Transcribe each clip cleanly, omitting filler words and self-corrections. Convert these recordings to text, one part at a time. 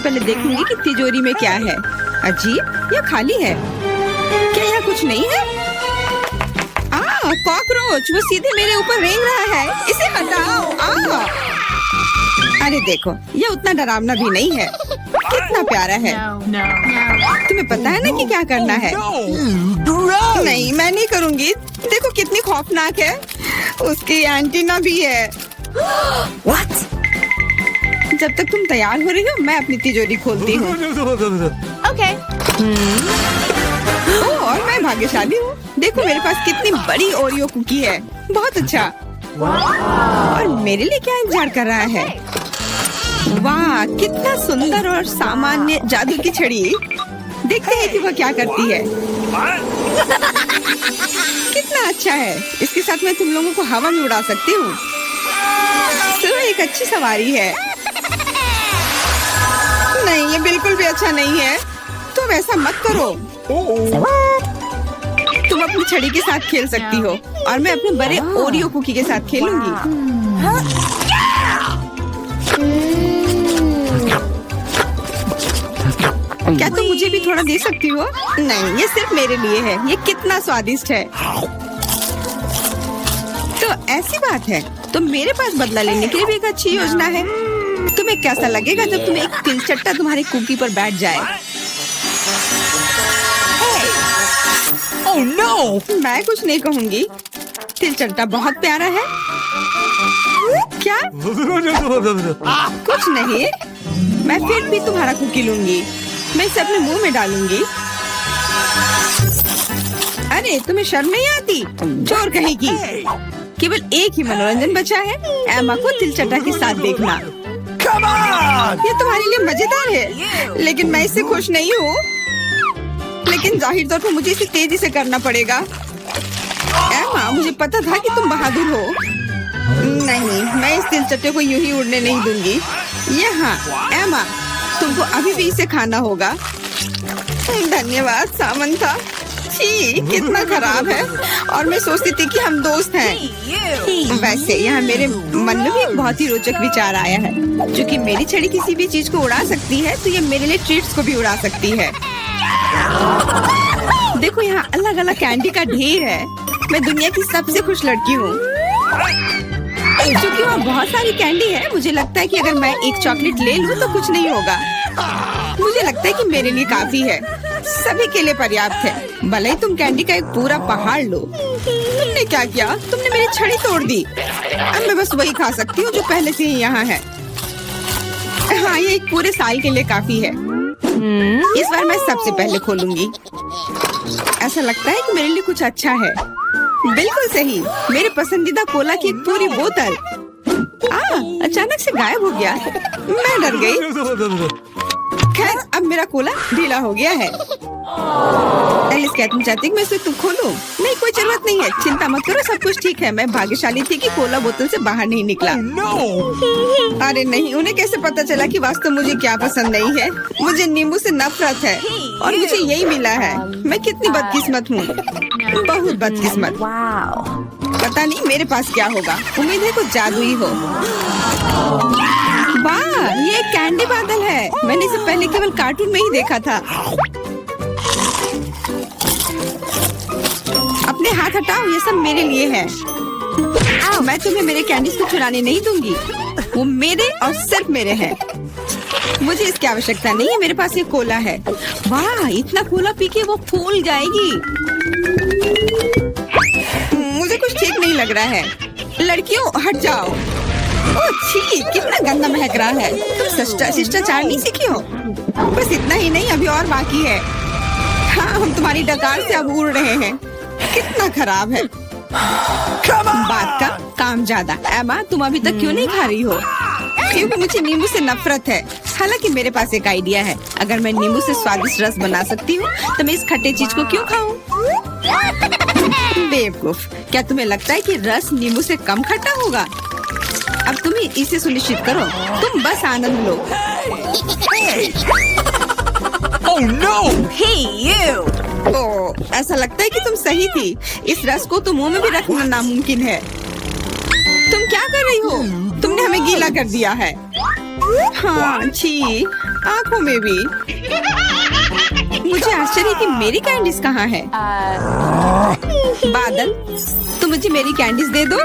पहले देखूंगी कि तिजोरी में क्या है। अजीब, यह खाली है। क्या यहाँ कुछ नहीं है? कॉकरोच, वो सीधे मेरे ऊपर रेंग रहा है। इसे हटाओ। अरे देखो, ये उतना डरावना भी नहीं है। कितना प्यारा है। तुम्हें पता है ना कि क्या करना है? नहीं, मैं नहीं करूँगी। देखो कितनी खौफनाक है। उसकी एंटीना भी है। What? जब तक तुम तैयार हो रही हो, मैं अपनी तिजोरी खोलती हूँ। Okay. और मैं भाग्यशाली हूँ। देखो मेरे पास कितनी बड़ी ओरियो कुकी है। बहुत अच्छा। और मेरे लिए क्या इंतजार कर रहा है? वाह, कितना सुंदर और सामान्य जादू की छड़ी। देखते हैं कि वह क्या करती है। कितना अच्छा है। इसके साथ मैं तुम लोगों को हवा में उड़ा सकती हूँ। तो एक अच्छी सवारी है। नहीं, ये बिल्कुल भी अच्छा नहीं है। तुम ऐसा मत करो। तुम अपनी छड़ी के साथ खेल सकती हो और मैं अपने बड़े ओरियो कुकी के साथ खेलूंगी। क्या तुम मुझे भी थोड़ा दे सकती हो? नहीं, ये सिर्फ मेरे लिए है। ये कितना स्वादिष्ट है। तो ऐसी बात है, तो मेरे पास बदला लेने के लिए भी एक अच्छी योजना है। तुम्हें कैसा लगेगा जब तुम्हें एक तिलचट्टा तुम्हारी कुकी पर बैठ जाए? Oh no! मैं कुछ नहीं कहूँगी। तिलचट्टा बहुत प्यारा है। क्या? कुछ नहीं। मैं फिर भी तुम्हारा कुकी लूंगी। मैं इसे अपने मुंह में डालूंगी। अरे तुम्हें शर्म नहीं आती? चोर कहेगी। केवल एक ही मनोरंजन बचा है, एमा को तिलचट्टा के साथ देखना। ये तुम्हारे लिए मजेदार है, लेकिन मैं इससे खुश नहीं हूँ। लेकिन जाहिर तौर पर मुझे इसे तेजी से करना पड़ेगा। एमा, मुझे पता था कि तुम बहादुर हो। नहीं, मैं इस तिलचट्टे को यूं ही उड़ने नहीं दूंगी। यहाँ एमा, तुमको अभी भी इसे खाना होगा। धन्यवाद सामंथा। छी, कितना खराब है। और मैं सोचती थी कि हम दोस्त हैं। वैसे यहाँ मेरे मन में भी एक बहुत ही रोचक विचार आया है। क्योंकि मेरी छड़ी किसी भी चीज को उड़ा सकती है, तो ये मेरे लिए ट्रीट्स को भी उड़ा सकती है। देखो यहाँ अलग अलग कैंडी का ढेर है। मैं दुनिया की सबसे खुश लड़की हूँ। क्योंकि वहाँ बहुत सारी कैंडी है, मुझे लगता है कि अगर मैं एक चॉकलेट ले लूँ तो कुछ नहीं होगा। मुझे लगता है कि मेरे लिए काफी है। सभी के लिए पर्याप्त है। भले ही तुम कैंडी का एक पूरा पहाड़ लो। तुमने क्या किया? तुमने मेरी छड़ी तोड़ दी। अब मैं बस वही खा सकती हूँ जो पहले से ही यहाँ है। हाँ, ये एक पूरे साल के लिए काफी है। इस बार मैं सबसे पहले खोलूंगी। ऐसा लगता है कि मेरे लिए कुछ अच्छा है। बिल्कुल सही, मेरे पसंदीदा कोला की एक पूरी बोतल। अचानक से गायब हो गया। मैं डर गई। खैर, अब मेरा कोला ढीला हो गया है। एलिस, क्या तुम चाहती मैं इसे खोलूं? नहीं, कोई जरूरत नहीं है। चिंता मत करो, सब कुछ ठीक है। मैं भाग्यशाली थी कि कोला बोतल से बाहर नहीं निकला। अरे नहीं, उन्हें कैसे पता चला कि वास्तव मुझे क्या पसंद नहीं है? मुझे नींबू से नफरत है और मुझे यही मिला है। मैं कितनी बदकिस्मत हूँ, बहुत बदकिस्मत। पता नहीं मेरे पास क्या होगा। उम्मीद है कुछ जादुई हो। वाह, ये एक कैंडी बादल है। मैंने इसे पहले केवल कार्टून में ही देखा था। अपने हाथ हटाओ, ये सब मेरे लिए है। मैं तुम्हें मेरे कैंडीज को चुराने नहीं दूंगी। वो मेरे और सिर्फ मेरे हैं। मुझे इसकी आवश्यकता नहीं है। मेरे पास ये कोला है। वाह, इतना कोला पी के वो फूल जाएगी। मुझे कुछ ठीक नहीं लग रहा है। लड़कियों, हट जाओ। ओह छी, कितना गंदा महक रहा है। तुम शिष्टाचार नहीं सीखी हो? बस इतना ही नहीं, अभी और बाकी है। हाँ, हम तुम्हारी डकार से अब उड़ रहे हैं। कितना खराब है। बात का काम ज्यादा। एमा, तुम अभी तक क्यों नहीं खा रही हो? क्योंकि मुझे नींबू से नफरत है। हालांकि मेरे पास एक आइडिया है। अगर मैं नींबू से स्वादिष्ट रस बना सकती हूँ, तो मैं इस खट्टे चीज को क्यों खाऊं? बेवकूफ, क्या तुम्हें लगता है कि रस नींबू से कम खट्टा होगा? अब तुम ही इसे सुनिश्चित करो। तुम बस आनंद लो। Oh no! Hey, you! ओह, ऐसा लगता है कि तुम सही थी। इस रस को तो मुंह में भी रखना नामुमकिन है। तुम क्या कर रही हो? तुमने हमें गीला कर दिया है। हाँ, छी। आंखों में भी। मुझे आश्चर्य कि मेरी कैंडीज कहाँ है? बादल, तुम मुझे मेरी कैंडीज दे दो।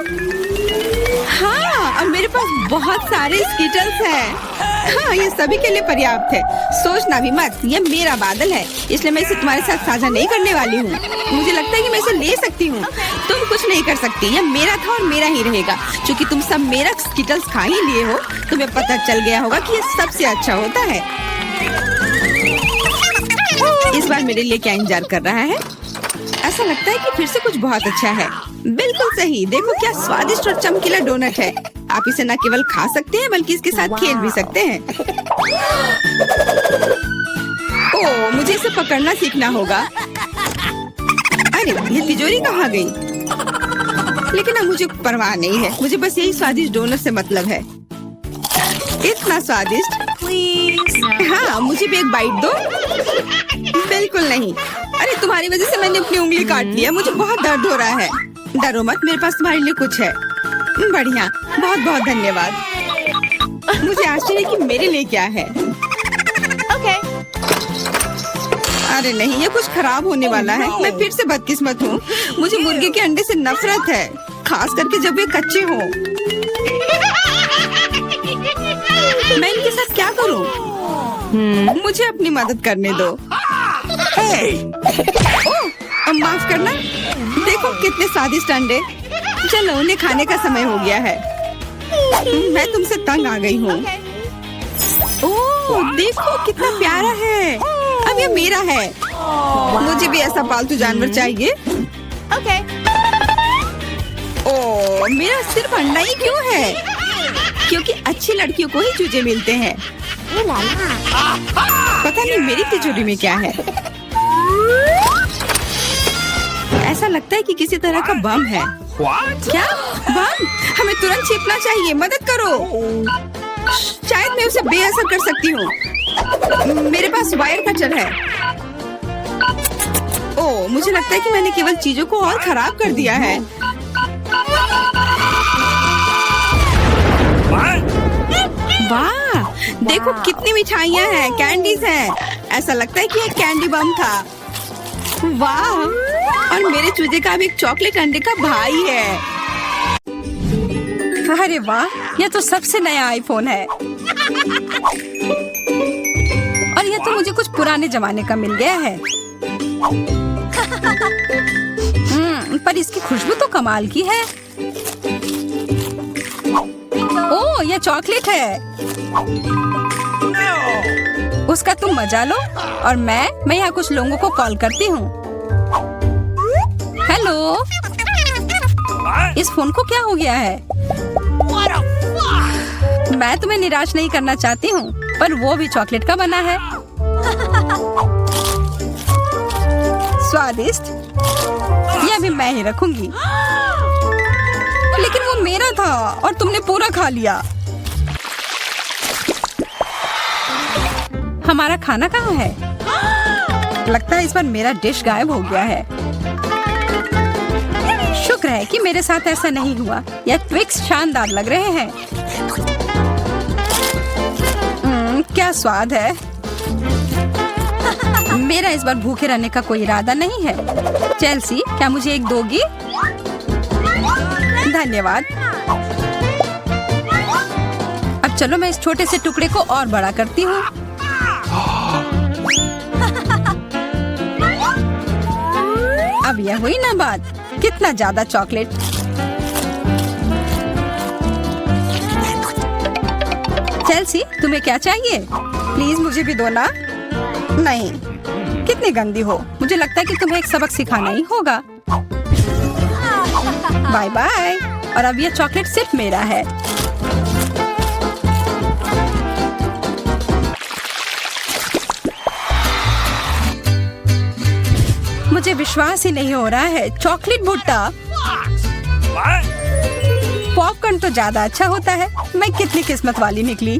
हाँ, अब मेरे पास बहुत सारे स्कीटल्स हैं। हाँ, ये सभी के लिए पर्याप्त है। सोचना भी मत, ये मेरा बादल है, इसलिए मैं इसे तुम्हारे साथ साझा नहीं करने वाली हूँ। मुझे लगता है कि मैं इसे ले सकती हूँ। तुम कुछ नहीं कर सकती, ये मेरा था और मेरा ही रहेगा। क्योंकि तुम सब मेरा स्कीटल्स खा ही लिए हो, तुम्हें पता चल गया होगा कि ये सबसे अच्छा होता है। इस बार मेरे लिए क्या इंतजार कर रहा है? ऐसा लगता है कि फिर से कुछ बहुत अच्छा है। बिल्कुल सही, देखो क्या स्वादिष्ट और चमकीला डोनट है। आप इसे न केवल खा सकते हैं बल्कि इसके साथ खेल भी सकते हैं। ओह, मुझे इसे पकड़ना सीखना होगा। अरे, ये तिजोरी कहाँ गई? लेकिन अब मुझे परवाह नहीं है, मुझे बस यही स्वादिष्ट डोनट से मतलब है। इतना स्वादिष्ट। हाँ, मुझे भी एक बाइट दो। बिल्कुल नहीं। अरे, तुम्हारी वजह से मैंने अपनी उंगली काट लिया, मुझे बहुत दर्द हो रहा है। डरो मत, मेरे पास तुम्हारे लिए कुछ है। बढ़िया, बहुत बहुत धन्यवाद। मुझे आश्चर्य कि मेरे लिए क्या है। Okay. अरे नहीं, ये कुछ खराब होने वाला है। मैं फिर से बदकिस्मत हूँ। मुझे मुर्गे के अंडे से नफरत है, खास करके जब वे कच्चे हों। मैं इनके साथ क्या करूँ? मुझे अपनी मदद करने दो। ओह, माफ करना। देखो कितने स्वादिष्ट अंडे। चलो, उन्हें खाने का समय हो गया है। मैं तुमसे तंग आ गई हूँ। ओह, देखो कितना प्यारा है। अब ये मेरा है। मुझे भी ऐसा पालतू जानवर चाहिए। Okay. ओह, मेरा सिर्फ अंडा ही क्यों है? क्योंकि अच्छी लड़कियों को ही चूजे मिलते हैं। पता नहीं मेरी तिजोरी में क्या है। ऐसा लगता है कि किसी तरह का बम है। क्या बम? हमें तुरंत छिपना चाहिए, मदद करो। शायद मैं उसे बेअसर कर सकती हूँ। मेरे पास वायर कटर है। ओह, मुझे लगता है कि मैंने केवल चीजों को और खराब कर दिया है। वाह, देखो कितनी मिठाइयाँ हैं, कैंडीज हैं। ऐसा लगता है कि एक कैंडी बम था। वाह, और मेरे चूजे का भी एक चॉकलेट अंडे का भाई है। अरे वाह, यह तो सबसे नया आईफोन है। और यह तो मुझे कुछ पुराने जमाने का मिल गया है। पर इसकी खुशबू तो कमाल की है। ओह, यह चॉकलेट है। उसका तुम मजा लो और मैं यहाँ कुछ लोगों को कॉल करती हूँ। हेलो, इस फोन को क्या हो गया है? मैं तुम्हें निराश नहीं करना चाहती हूँ, पर वो भी चॉकलेट का बना है। स्वादिष्ट, यह भी मैं ही रखूंगी। लेकिन वो मेरा था और तुमने पूरा खा लिया। हमारा खाना कहाँ है? लगता है इस बार मेरा डिश गायब हो गया है। शुक्र है कि मेरे साथ ऐसा नहीं हुआ। यह ट्विक्स शानदार लग रहे हैं। क्या स्वाद है। मेरा इस बार भूखे रहने का कोई इरादा नहीं है। चेल्सी, क्या मुझे एक दोगी? धन्यवाद। अब चलो मैं इस छोटे से टुकड़े को और बड़ा करती हूँ। अब यह हुई ना बात, कितना ज्यादा चॉकलेट। चेल्सी, तुम्हें क्या चाहिए? प्लीज मुझे भी दो ना। नहीं, कितनी गंदी हो। मुझे लगता है कि तुम्हें एक सबक सिखाना ही होगा। Bye bye. और अब यह चॉकलेट सिर्फ मेरा है। मुझे विश्वास ही नहीं हो रहा है, चॉकलेट भुट्टा। पॉपकॉर्न तो ज्यादा अच्छा होता है। मैं कितनी किस्मत वाली निकली।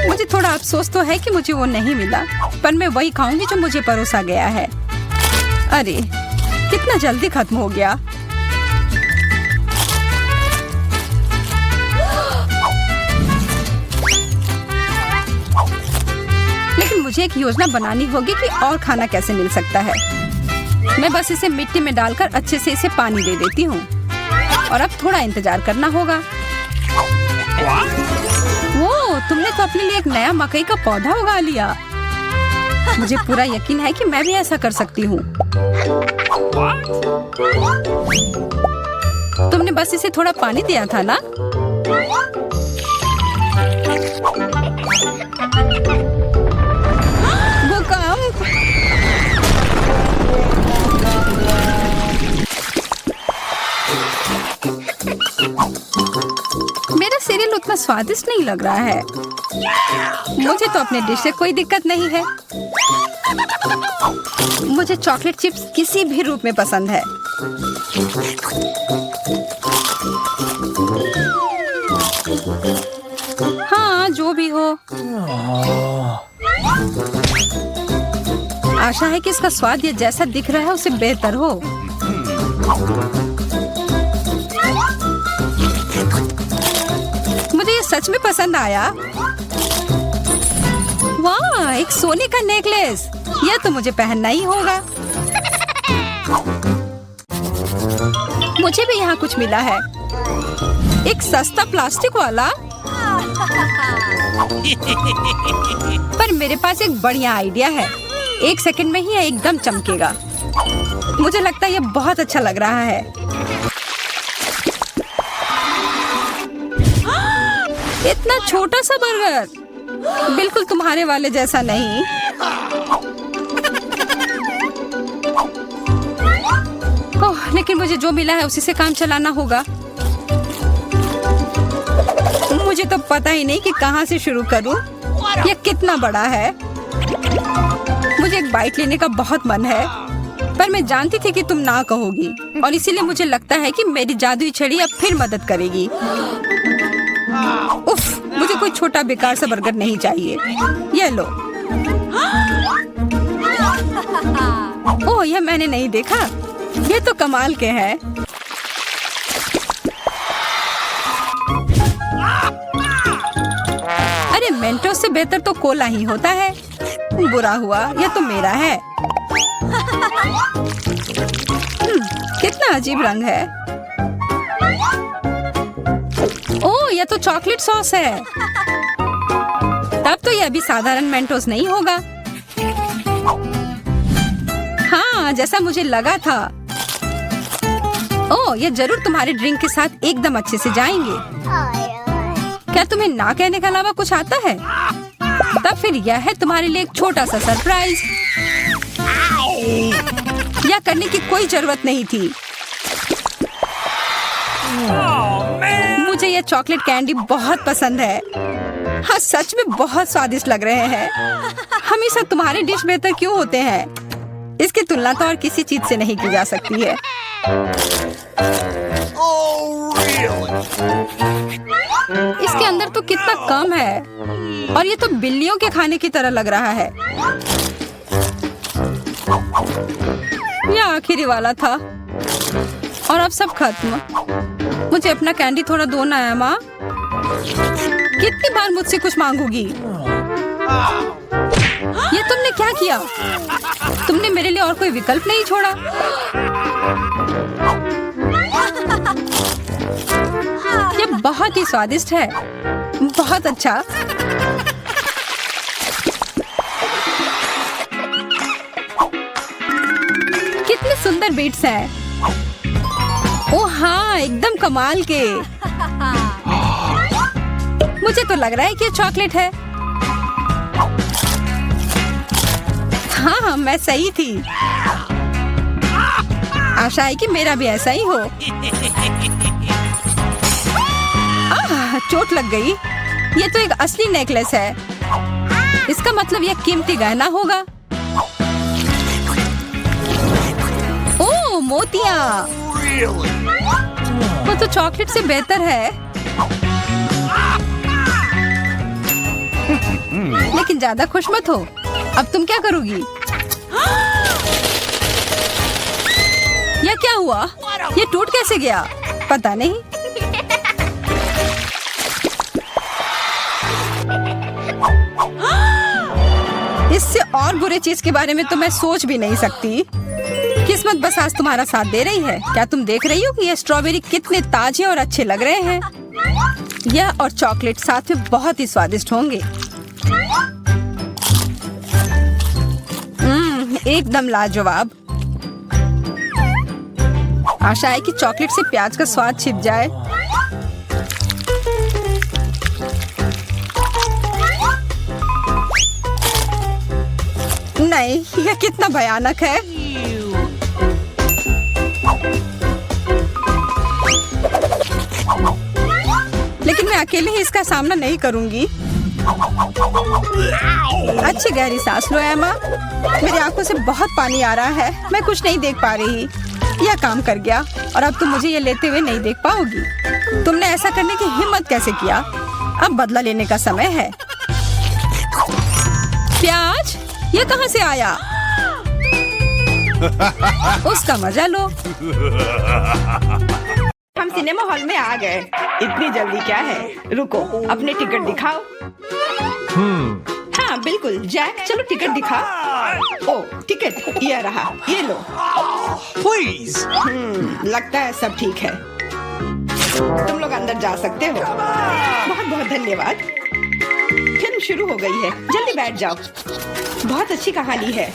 मुझे थोड़ा अफसोस तो है कि मुझे वो नहीं मिला, पर मैं वही खाऊंगी जो मुझे परोसा गया है। अरे, कितना जल्दी खत्म हो गया। मुझे एक योजना बनानी होगी कि और खाना कैसे मिल सकता है। मैं बस इसे मिट्टी में डालकर अच्छे से इसे पानी दे देती हूँ और अब थोड़ा इंतजार करना होगा। वो तुमने तो अपने लिए एक नया मकई का पौधा उगा लिया। मुझे पूरा यकीन है कि मैं भी ऐसा कर सकती हूँ। तुमने बस इसे थोड़ा पानी दिया था ना? भूकंप! मेरा सीरियल उतना स्वादिष्ट नहीं लग रहा है। मुझे तो अपने डिश से कोई दिक्कत नहीं है। मुझे चॉकलेट चिप्स किसी भी रूप में पसंद है। हाँ, जो भी हो। आशा है कि इसका स्वाद ये जैसा दिख रहा है उससे बेहतर हो। मुझे ये सच में पसंद आया। वाह, एक सोने का नेकलेस। यह तो मुझे पहनना ही होगा। मुझे भी यहाँ कुछ मिला है। एक सस्ता प्लास्टिक वाला। पर मेरे पास एक बढ़िया आइडिया है। 1 सेकंड में ही यह एकदम चमकेगा। मुझे लगता है यह बहुत अच्छा लग रहा है। इतना छोटा सा बर्गर, बिल्कुल तुम्हारे वाले जैसा नहीं। ओह, लेकिन मुझे जो मिला है उसी से काम चलाना होगा। मुझे तो पता ही नहीं कि कहाँ से शुरू करूं। यह कितना बड़ा है। मुझे एक बाइट लेने का बहुत मन है, पर मैं जानती थी कि तुम ना कहोगी और इसीलिए मुझे लगता है कि मेरी जादुई छड़ी अब फिर मदद करेगी। उफ, मुझे कोई छोटा बेकार सा बर्गर नहीं चाहिए। ये लो। ओह, यह मैंने नहीं देखा। ये तो कमाल के हैं। अरे, मेंटोस से बेहतर तो कोला ही होता है। बुरा हुआ, यह तो मेरा है। कितना अजीब रंग है। ओह, यह तो चॉकलेट सॉस है। तब तो यह भी साधारण मेंटोस नहीं होगा। हाँ, जैसा मुझे लगा था। ओह, यह जरूर तुम्हारे ड्रिंक के साथ एकदम अच्छे से जाएंगे। क्या तुम्हें ना कहने के अलावा कुछ आता है? तब फिर यह है तुम्हारे लिए एक छोटा सा सरप्राइज। यह करने की कोई जरूरत नहीं थी। मुझे यह चॉकलेट कैंडी बहुत पसंद है। हाँ, सच में बहुत स्वादिष्ट लग रहे हैं। हमेशा तुम्हारे डिश बेहतर क्यों होते हैं? इसकी तुलना तो और किसी चीज से नहीं की जा सकती है। इसके अंदर तो कितना कम है और ये तो बिल्लियों के खाने की तरह लग रहा है। यह आखिरी वाला था और अब सब खत्म। मुझे अपना कैंडी थोड़ा दो ना है माँ। कितनी बार मुझसे कुछ मांगोगी? ये तुमने क्या किया? तुमने मेरे लिए और कोई विकल्प नहीं छोड़ा। ये बहुत ही स्वादिष्ट है। बहुत अच्छा। कितने सुंदर बीट्स हैं। ओह हाँ, एकदम कमाल के। मुझे तो लग रहा है कि ये चॉकलेट है। हाँ, मैं सही थी। आशा है कि मेरा भी ऐसा ही हो। चोट लग गई। ये तो एक असली नेकलेस है। इसका मतलब यह कीमती गहना होगा। ओह, मोतियाँ। वो तो चॉकलेट से बेहतर है। लेकिन ज्यादा खुश मत हो। अब तुम क्या करोगी? यह क्या हुआ? ये टूट कैसे गया? पता नहीं। इससे और बुरे चीज के बारे में तो मैं सोच भी नहीं सकती। किस्मत बस आज तुम्हारा साथ दे रही है। क्या तुम देख रही हो कि ये स्ट्रॉबेरी कितने ताजे और अच्छे लग रहे हैं? यह और चॉकलेट साथ में बहुत ही स्वादिष्ट होंगे। एकदम लाजवाब। आशा है कि चॉकलेट से प्याज का स्वाद छिप जाए। नहीं, यह कितना भयानक है। लेकिन मैं अकेले ही इसका सामना नहीं करूंगी। अच्छी गहरी सांस लो एमा। मेरी आंखों से बहुत पानी आ रहा है। मैं कुछ नहीं देख पा रही। यह काम कर गया और अब तुम मुझे ये लेते हुए नहीं देख पाओगी। तुमने ऐसा करने की हिम्मत कैसे किया? अब बदला लेने का समय है। प्याज, ये कहाँ से आया? उसका मजा लो। हम सिनेमा हॉल में आ गए। इतनी जल्दी क्या है? रुको, अपने टिकट दिखाओ। हाँ बिल्कुल जैक, चलो टिकट दिखा। ओ टिकट, ये रहा, ये लो। Please. लगता है सब ठीक है। तुम लोग अंदर जा सकते हो। बहुत बहुत धन्यवाद। फिल्म शुरू हो गई है, जल्दी बैठ जाओ। बहुत अच्छी कहानी है।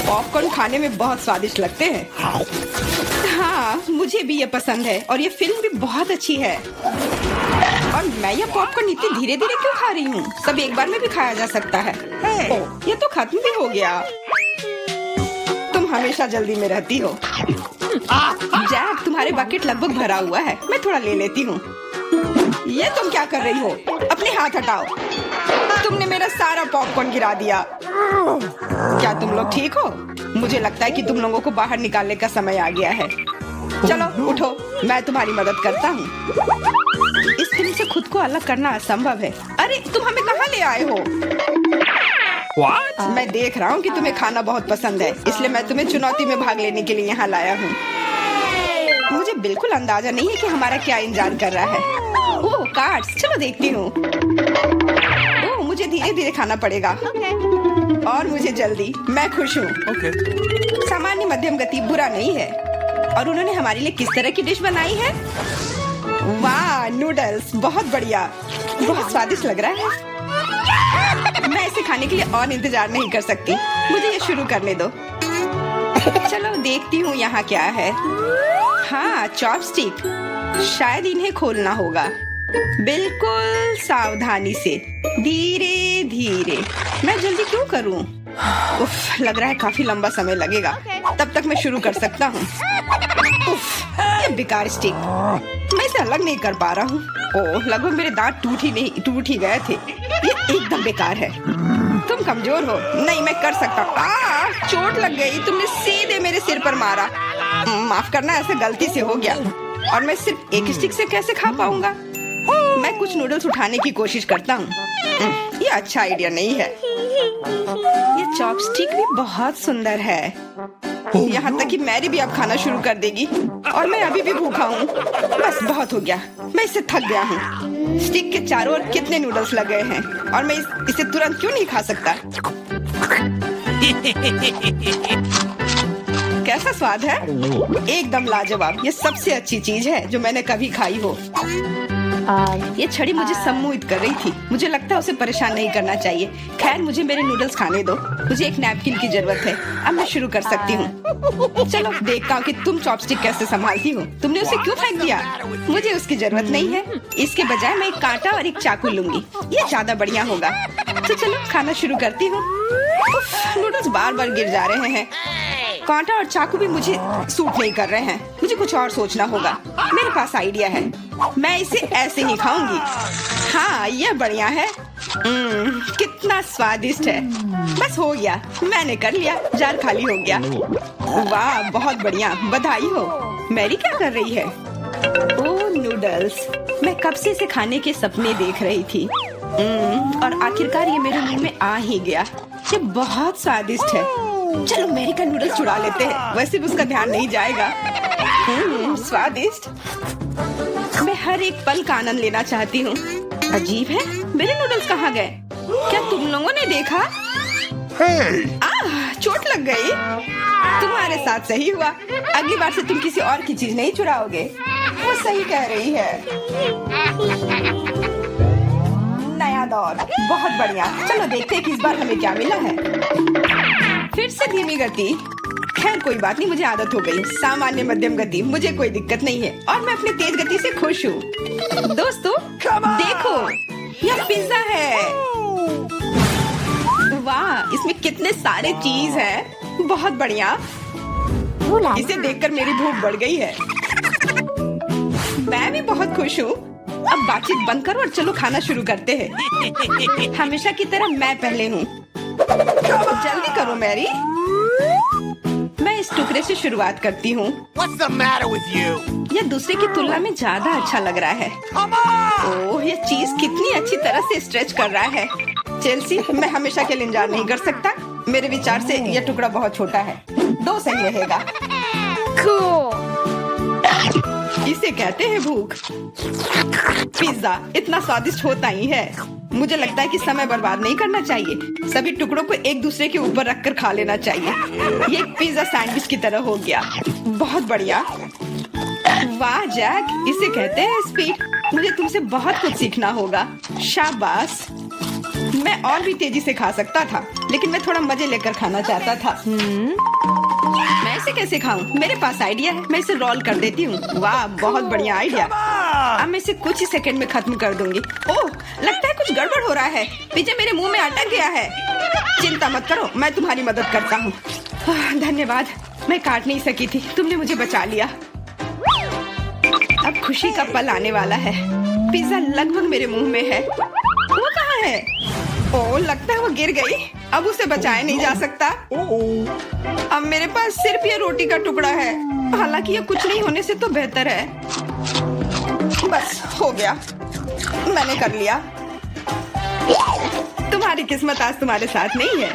पॉपकॉर्न खाने में बहुत स्वादिष्ट लगते हैं। हाँ, मुझे भी ये पसंद है और ये फिल्म भी बहुत अच्छी है। और मैं ये पॉपकॉर्न इतनी धीरे धीरे क्यों खा रही हूँ? सब एक बार में भी खाया जा सकता है। ये तो खत्म भी हो गया। तुम हमेशा जल्दी में रहती हो। जैक, तुम्हारे बकेट लगभग भरा हुआ है। मैं थोड़ा ले लेती हूँ। ये तुम क्या कर रही हो? अपने हाथ हटाओ। तुमने मेरा सारा पॉपकॉर्न गिरा दिया। क्या तुम लोग ठीक हो? मुझे लगता है कि तुम लोगों को बाहर निकालने का समय आ गया है। चलो उठो, मैं तुम्हारी मदद करता हूँ। इस फिल्म से खुद को अलग करना असंभव है। अरे तुम हमें कहाँ ले आए हो? What? मैं देख रहा हूँ कि तुम्हें खाना बहुत पसंद है, इसलिए मैं तुम्हें चुनौती में भाग लेने के लिए यहाँ लाया हूँ। मुझे बिल्कुल अंदाजा नहीं है कि हमारा क्या इंतजार कर रहा है। ओह कार्ड्स, चलो देखती हूँ। ओह मुझे धीरे धीरे खाना पड़ेगा। और मुझे जल्दी। मैं खुश हूँ। Okay. सामान्य मध्यम गति बुरा नहीं है। और उन्होंने हमारे लिए किस तरह की डिश बनाई है? वाह, नूडल्स, बहुत बढ़िया, बहुत स्वादिष्ट लग रहा है। मैं इसे खाने के लिए और इंतजार नहीं कर सकती। मुझे ये शुरू करने दो। चलो देखती हूँ यहाँ क्या है। हाँ, चॉपस्टिक। शायद इन्हें खोलना होगा। बिल्कुल सावधानी से, धीरे धीरे। मैं जल्दी क्यों करूँ? उफ, लग रहा है काफी लंबा समय लगेगा। तब तक मैं शुरू कर सकता हूँ। उफ, ये बेकार स्टिक। मैं इसे अलग नहीं कर पा रहा हूँ। ओह, लगभग मेरे दांत टूट ही गए थे। ये एकदम बेकार है। तुम कमजोर हो। नहीं, मैं कर सकता हूँ। चोट लग गई। तुमने सीधे मेरे सिर पर मारा। माफ करना, ऐसे गलती से हो गया। और मैं सिर्फ एक स्टिक से कैसे खा पाऊंगा? मैं कुछ नूडल्स उठाने की कोशिश करता हूँ। ये अच्छा आइडिया नहीं है। ये चॉपस्टिक भी बहुत सुंदर है। यहाँ तक कि मैरी भी अब खाना शुरू कर देगी। और मैं अभी भी भूखा हूँ। बस बहुत हो गया, मैं इससे थक गया हूँ। स्टिक के चारों ओर कितने नूडल्स लग गए हैं और मैं इसे तुरंत क्यों नहीं खा सकता? कैसा स्वाद है? एकदम लाजवाब। ये सबसे अच्छी चीज है जो मैंने कभी खाई हो। ये छड़ी मुझे सम्मोहित कर रही थी। मुझे लगता है उसे परेशान नहीं करना चाहिए। खैर, मुझे मेरे नूडल्स खाने दो। मुझे एक नैपकिन की जरूरत है। अब मैं शुरू कर सकती हूँ। चलो देखता हूँ कि तुम चॉपस्टिक कैसे संभालती हो। तुमने उसे क्यों फेंक दिया? मुझे उसकी जरूरत नहीं है। इसके बजाय मैं एक कांटा और एक चाकू लूंगी। ये ज्यादा बढ़िया होगा। तो चलो खाना शुरू करती हूँ। नूडल्स बार बार गिर जा रहे हैं। कांटा और चाकू भी मुझे सूट नहीं कर रहे हैं। मुझे कुछ और सोचना होगा। मेरे पास आइडिया है। मैं इसे ऐसे ही खाऊंगी। हाँ, यह बढ़िया है। कितना स्वादिष्ट है। बस हो गया, मैंने कर लिया। जार खाली हो गया। वाह, बहुत बढ़िया, बधाई हो। मैरी क्या कर रही है? ओह नूडल्स, मैं कब से इसे खाने के सपने देख रही थी। और आखिरकार ये मेरे मुंह में आ ही गया। ये बहुत स्वादिष्ट है। चलो मैरी का नूडल्स चुरा लेते हैं। वैसे भी उसका ध्यान नहीं जाएगा। स्वादिष्ट। मैं हर एक पल का आनंद लेना चाहती हूँ। अजीब है, मेरे नूडल्स कहाँ गए? क्या तुम लोगों ने देखा? चोट लग गई। तुम्हारे साथ सही हुआ। अगली बार से तुम किसी और की चीज नहीं चुराओगे। वो सही कह रही है। नया दौर, बहुत बढ़िया। चलो देखते हैं कि इस बार हमें क्या मिला है। फिर से धीमी गति। खैर कोई बात नहीं, मुझे आदत हो गई। सामान्य मध्यम गति, मुझे कोई दिक्कत नहीं है और मैं अपनी तेज गति से खुश हूँ। दोस्तों देखो, यह पिज्जा है। वाह, इसमें कितने सारे चीज हैं। बहुत बढ़िया। इसे देखकर मेरी भूख बढ़ गई है। मैं भी बहुत खुश हूँ। अब बातचीत बंद करो और चलो खाना शुरू करते हैं। हमेशा की तरह मैं पहले हूँ। जल्दी करो मैरी। मैं इस टुकड़े से शुरुआत करती हूँ। What's the matter with you? यह दूसरे की तुलना में ज्यादा अच्छा लग रहा है। Come on! ओह, यह चीज कितनी अच्छी तरह से स्ट्रेच कर रहा है। चेल्सी, मैं हमेशा के लिए इंतजार नहीं कर सकता। मेरे विचार से यह टुकड़ा बहुत छोटा है। 2 सही रहेगा। Cool. इसे कहते हैं भूख। पिज्जा इतना स्वादिष्ट होता ही है। मुझे लगता है कि समय बर्बाद नहीं करना चाहिए। सभी टुकड़ों को एक दूसरे के ऊपर रखकर खा लेना चाहिए। ये एक पिज्जा सैंडविच की तरह हो गया। बहुत बढ़िया। वाह जैक, इसे कहते हैं स्पीड। मुझे तुमसे बहुत कुछ सीखना होगा। शाबाश। मैं और भी तेजी से खा सकता था, लेकिन मैं थोड़ा मजे लेकर खाना चाहता था। मैं इसे कैसे खाऊं? मेरे पास आइडिया है। मैं इसे रोल कर देती हूँ। वाह, बहुत बढ़िया आइडिया। अब मैं इसे कुछ ही सेकंड में खत्म कर दूंगी। ओह, लगता है कुछ गड़बड़ हो रहा है। पिज्जा मेरे मुंह में अटक गया है। चिंता मत करो, मैं तुम्हारी मदद करता हूँ। धन्यवाद। मैं काट नहीं सकी थी, तुमने मुझे बचा लिया। अब खुशी का पल आने वाला है। पिज्जा लगभग मेरे मुंह में है। वो कहाँ है? ओह, लगता है वो गिर गई। अब उसे बचाया नहीं जा सकता। अब मेरे पास सिर्फ ये रोटी का टुकड़ा है। हालांकि ये कुछ नहीं होने से तो बेहतर है। बस हो गया, मैंने कर लिया। तुम्हारी किस्मत आज तुम्हारे साथ नहीं है।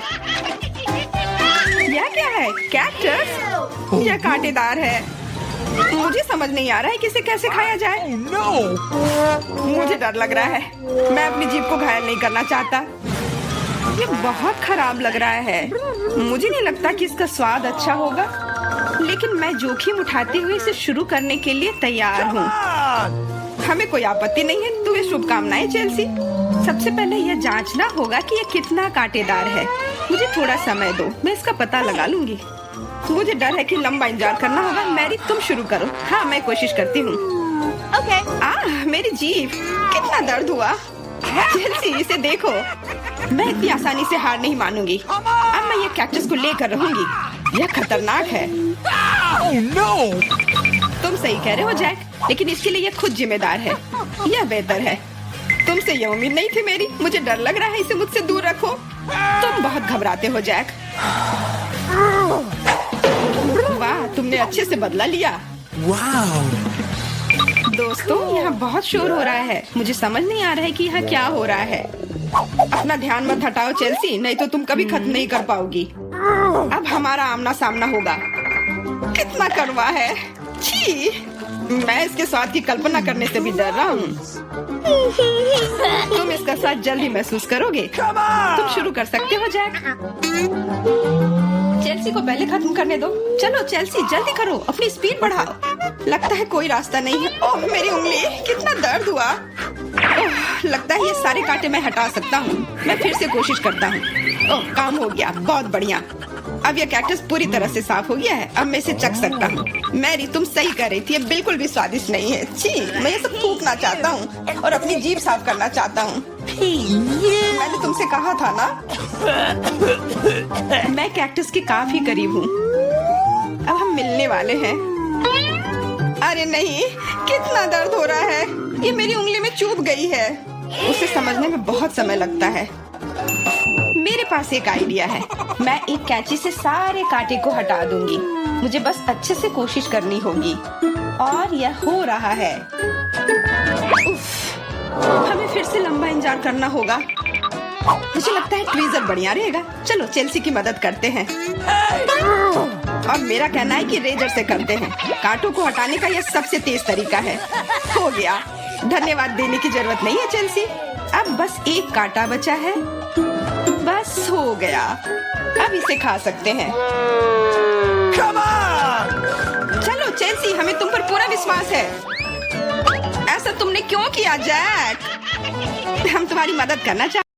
यह क्या है? कैक्टस? यह कांटेदार है। मुझे समझ नहीं आ रहा है कि इसे कैसे खाया जाए। No! मुझे डर लग रहा है। मैं अपनी जीभ को घायल नहीं करना चाहता। ये बहुत खराब लग रहा है। मुझे नहीं लगता कि इसका स्वाद अच्छा होगा, लेकिन मैं जोखिम उठाते हुए इसे शुरू करने के लिए तैयार हूँ। हमें कोई आपत्ति नहीं है। तुम्हें शुभकामनाएं चेल्सी। सबसे पहले यह जांचना होगा कि यह कितना कांटेदार है। मुझे थोड़ा समय दो, मैं इसका पता लगा लूंगी। मुझे डर है कि लंबा इंतजार करना होगा। मैरी, तुम शुरू करो। हाँ, मैं कोशिश करती हूँ। Okay. मेरी जीभ, कितना दर्द हुआ। चेल्सी, इसे देखो। मैं इतनी आसानी से हार नहीं मानूंगी। अब मैं ये कैक्टस को लेकर रहूंगी। यह खतरनाक है। Oh no! तुम सही कह रहे हो जैक, लेकिन इसके लिए यह खुद जिम्मेदार है। यह बेहतर है। तुमसे यह उम्मीद नहीं थी मेरी। मुझे डर लग रहा है। इसे मुझसे दूर रखो। तुम बहुत घबराते हो जैक। वाह, तुमने अच्छे से बदला लिया। Wow! दोस्तों, यहाँ बहुत शोर हो रहा है। मुझे समझ नहीं आ रहा है कि यहाँ क्या हो रहा है। अपना ध्यान मत हटाओ चेल्सी, नहीं तो तुम कभी खत्म नहीं कर पाओगी। अब हमारा आमना सामना होगा। कितना कड़वा है। छी, मैं इसके स्वाद की कल्पना करने से भी डर रहा हूँ। तुम इसका स्वाद जल्दी महसूस करोगे। तुम शुरू कर सकते हो जैक। चेल्सी को पहले खत्म करने दो। चलो चेल्सी, जल्दी करो, अपनी स्पीड बढ़ाओ। लगता है कोई रास्ता नहीं है। ओह, मेरी उंगली, कितना दर्द हुआ। ओह, लगता है ये सारे कांटे मैं हटा सकता हूँ। मैं फिर से कोशिश करता हूँ। ओह, काम हो गया। बहुत बढ़िया। अब यह कैक्टस पूरी तरह से साफ हो गया है। अब मैं इसे चख सकता हूँ। मैरी, तुम सही कह रही थी। ये बिल्कुल भी स्वादिष्ट नहीं है। छी, मैं ये सब थूकना चाहता हूँ और अपनी जीभ साफ करना चाहता हूँ। मैंने तुमसे कहा था ना। मैं कैक्टस के काफी करीब हूँ। अब हम मिलने वाले हैं। अरे नहीं, कितना दर्द हो रहा है। ये मेरी उंगली में चुभ गई है। उसे समझने में बहुत समय लगता है। मेरे पास एक आइडिया है। मैं एक कैंची से सारे कांटे को हटा दूंगी। मुझे बस अच्छे से कोशिश करनी होगी। और यह हो रहा है। उफ, हमें फिर से लंबा इंतजार करना होगा। मुझे लगता है ट्वीजर बढ़िया रहेगा। चलो चेल्सी की मदद करते हैं। और मेरा कहना है कि रेजर से करते हैं। कांटों को हटाने का यह सबसे तेज तरीका है। हो गया। धन्यवाद देने की जरूरत नहीं है चेल्सी। अब बस एक कांटा बचा है। बस हो गया, अब इसे खा सकते हैं। Come on! चलो चेल्सी, हमें तुम पर पूरा विश्वास है। ऐसा तुमने क्यों किया जैक? हम तुम्हारी मदद करना चाहते